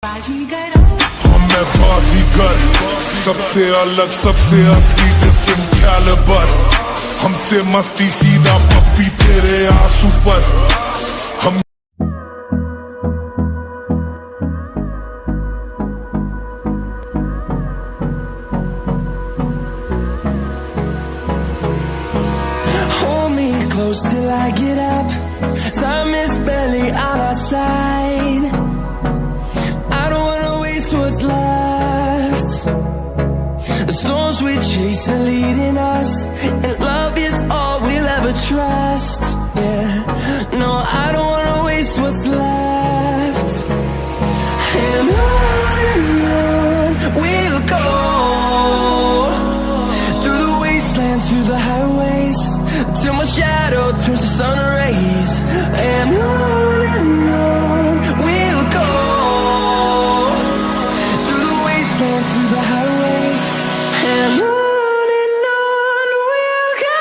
हम मैं बाजीगर, सबसे अलग सबसे असली डिफरेंट कैलिबर। हमसे मस्ती सीधा पप्पी तेरे आंसू पर। हम Hold me close till I get up. Time is barely on our side. I don't wanna waste what's left. The storms we chase are leading us, and love is all we'll ever trust. Yeah, no, I don't wanna waste what's left. And on we'll go, through the wastelands, through the highways, till my shadow turns to sun rays. And on we'll go, through the wastelands, through the highways, and on we'll go.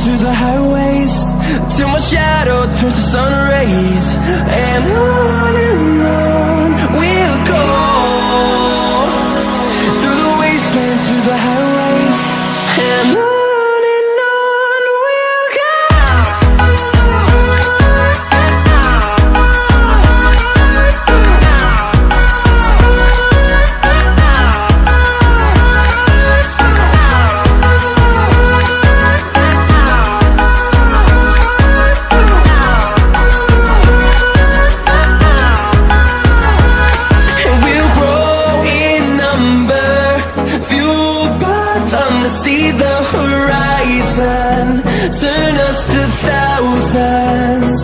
Through the highways, till my shadow turns to sun rays. And on we'll go, through the wastelands, through the highways, and on we'll go. See the horizon, turn us to thousands.